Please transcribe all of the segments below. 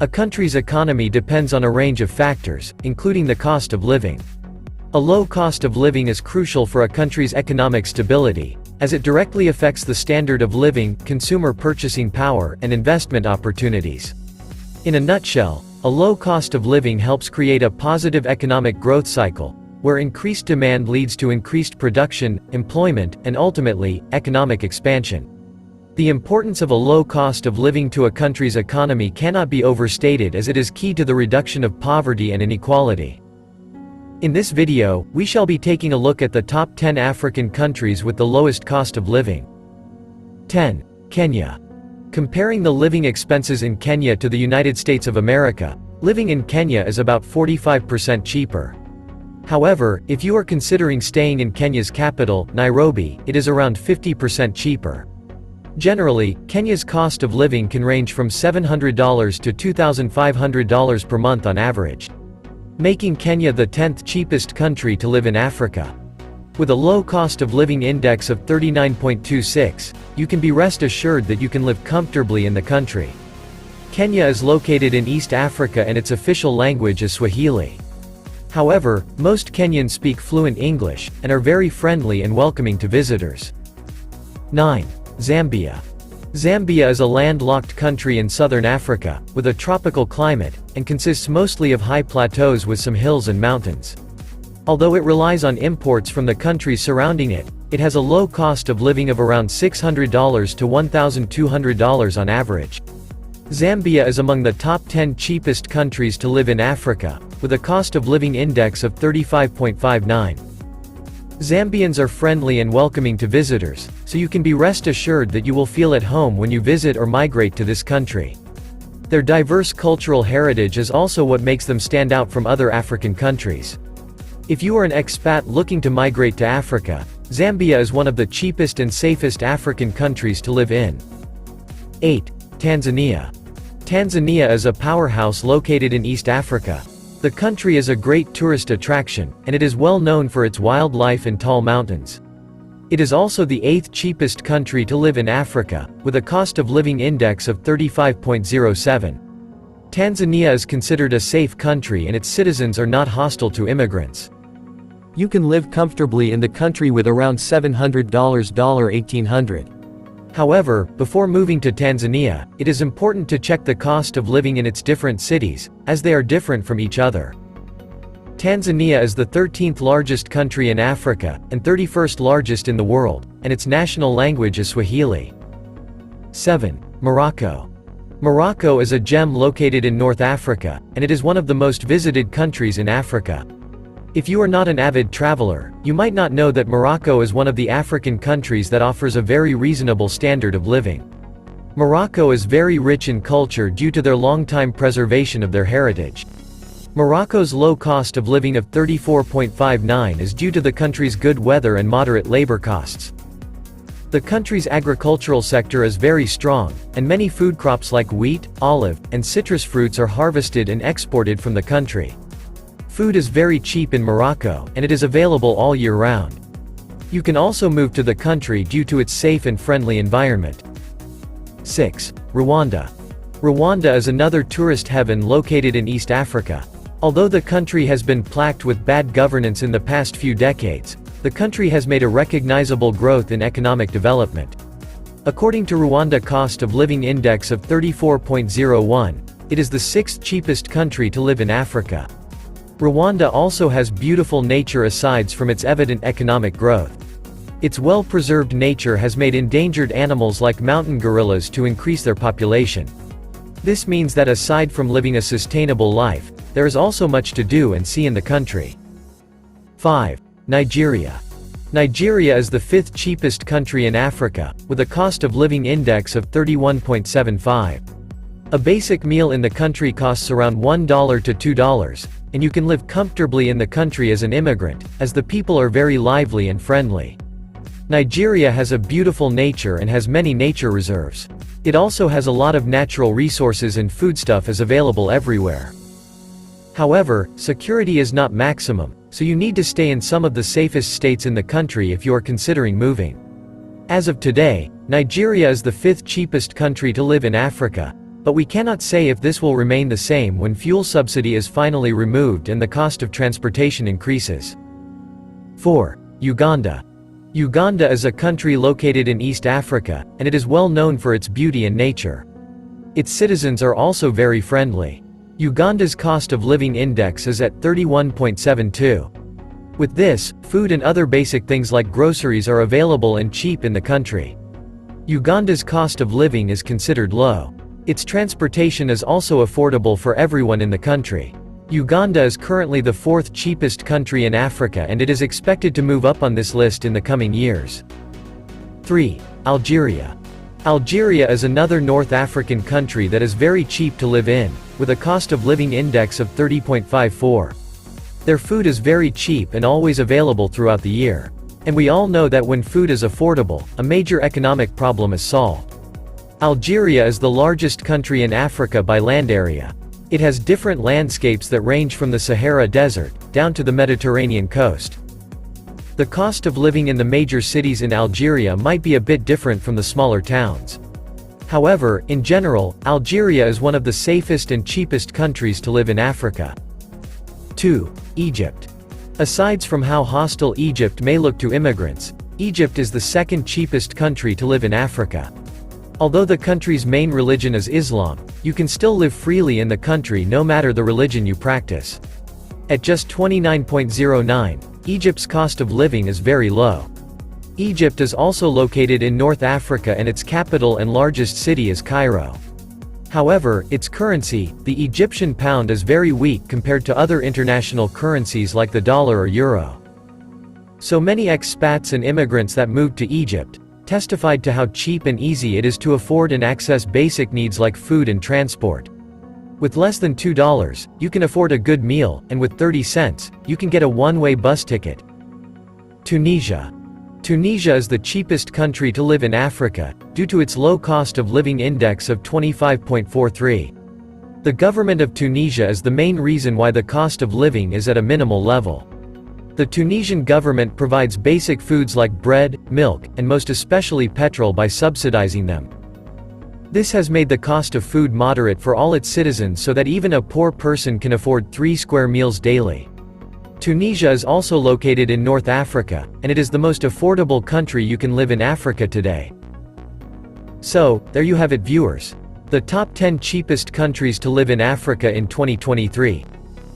A country's economy depends on a range of factors, including the cost of living. A low cost of living is crucial for a country's economic stability, as it directly affects the standard of living, consumer purchasing power, and investment opportunities. In a nutshell, a low cost of living helps create a positive economic growth cycle, where increased demand leads to increased production, employment, and ultimately, economic expansion. The importance of a low cost of living to a country's economy cannot be overstated, as it is key to the reduction of poverty and inequality. In this video, we shall be taking a look at the top 10 African countries with the lowest cost of living. 10. Kenya. Comparing the living expenses in Kenya to the United States of America, living in Kenya is about 45% cheaper. However, if you are considering staying in Kenya's capital, Nairobi, it is around 50% cheaper. Generally, Kenya's cost of living can range from $700 to $2,500 per month on average, making Kenya the 10th cheapest country to live in Africa. With a low cost of living index of 39.26, you can be rest assured that you can live comfortably in the country. Kenya is located in East Africa and its official language is Swahili. However, most Kenyans speak fluent English, and are very friendly and welcoming to visitors. 9. Zambia. Zambia is a landlocked country in southern Africa, with a tropical climate, and consists mostly of high plateaus with some hills and mountains. Although it relies on imports from the countries surrounding it, it has a low cost of living of around $600 to $1,200 on average. Zambia is among the top 10 cheapest countries to live in Africa, with a cost of living index of 35.59. Zambians are friendly and welcoming to visitors, so you can be rest assured that you will feel at home when you visit or migrate to this country. Their diverse cultural heritage is also what makes them stand out from other African countries. If you are an expat looking to migrate to Africa, Zambia is one of the cheapest and safest African countries to live in. 8. Tanzania. Tanzania is a powerhouse located in East Africa. The country is a great tourist attraction, and it is well known for its wildlife and tall mountains. It is also the 8th cheapest country to live in Africa, with a cost of living index of 35.07. Tanzania is considered a safe country and its citizens are not hostile to immigrants. You can live comfortably in the country with around $700 $1,800. However, before moving to Tanzania, it is important to check the cost of living in its different cities, as they are different from each other. Tanzania is the 13th largest country in Africa, and 31st largest in the world, and its national language is Swahili. 7. Morocco. Morocco is a gem located in North Africa, and it is one of the most visited countries in Africa. If you are not an avid traveler, you might not know that Morocco is one of the African countries that offers a very reasonable standard of living. Morocco is very rich in culture due to their long-time preservation of their heritage. Morocco's low cost of living of 34.59 is due to the country's good weather and moderate labor costs. The country's agricultural sector is very strong, and many food crops like wheat, olive, and citrus fruits are harvested and exported from the country. Food is very cheap in Morocco, and it is available all year round. You can also move to the country due to its safe and friendly environment. 6. Rwanda. Rwanda is another tourist heaven located in East Africa. Although the country has been plagued with bad governance in the past few decades, the country has made a recognizable growth in economic development. According to Rwanda cost of living index of 34.01, it is the 6th cheapest country to live in Africa. Rwanda also has beautiful nature aside from its evident economic growth. Its well-preserved nature has made endangered animals like mountain gorillas to increase their population. This means that aside from living a sustainable life, there is also much to do and see in the country. 5. Nigeria. Nigeria is the 5th cheapest country in Africa, with a cost of living index of 31.75. A basic meal in the country costs around $1 to $2, and you can live comfortably in the country as an immigrant, as the people are very lively and friendly. Nigeria has a beautiful nature and has many nature reserves. It also has a lot of natural resources and foodstuff is available everywhere. However, security is not maximum, so you need to stay in some of the safest states in the country if you are considering moving. As of today, Nigeria is the 5th cheapest country to live in Africa, But we cannot say if this will remain the same when fuel subsidy is finally removed and the cost of transportation increases. 4. Uganda. Uganda is a country located in East Africa, and it is well known for its beauty and nature. Its citizens are also very friendly. Uganda's cost of living index is at 31.72. With this, food and other basic things like groceries are available and cheap in the country. Uganda's cost of living is considered low. Its transportation is also affordable for everyone in the country. Uganda is currently the 4th cheapest country in Africa, and it is expected to move up on this list in the coming years. 3. Algeria. Algeria is another North African country that is very cheap to live in, with a cost of living index of 30.54. Their food is very cheap and always available throughout the year. And we all know that when food is affordable, a major economic problem is solved. Algeria is the largest country in Africa by land area. It has different landscapes that range from the Sahara Desert, down to the Mediterranean coast. The cost of living in the major cities in Algeria might be a bit different from the smaller towns. However, in general, Algeria is one of the safest and cheapest countries to live in Africa. 2. Egypt. Aside from how hostile Egypt may look to immigrants, Egypt is the 2nd cheapest country to live in Africa. Although the country's main religion is Islam, you can still live freely in the country no matter the religion you practice. At just 29.09, Egypt's cost of living is very low. Egypt is also located in North Africa, and its capital and largest city is Cairo. However, its currency, the Egyptian pound, is very weak compared to other international currencies like the dollar or euro. So many expats and immigrants that moved to Egypt testified to how cheap and easy it is to afford and access basic needs like food and transport. With less than $2, you can afford a good meal, and with 30 cents, you can get a one-way bus ticket. Tunisia. Tunisia is the cheapest country to live in Africa, due to its low cost of living index of 25.43. The government of Tunisia is the main reason why the cost of living is at a minimal level. The Tunisian government provides basic foods like bread, milk, and most especially petrol by subsidizing them. This has made the cost of food moderate for all its citizens so that even a poor person can afford 3 square meals daily. Tunisia is also located in North Africa, and it is the most affordable country you can live in Africa today. So, there you have it, viewers. The top 10 cheapest countries to live in Africa in 2023.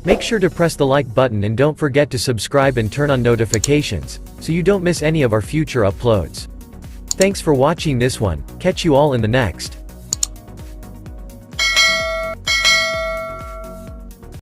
Make sure to press the like button and don't forget to subscribe and turn on notifications, so you don't miss any of our future uploads. Thanks for watching this one, catch you all in the next.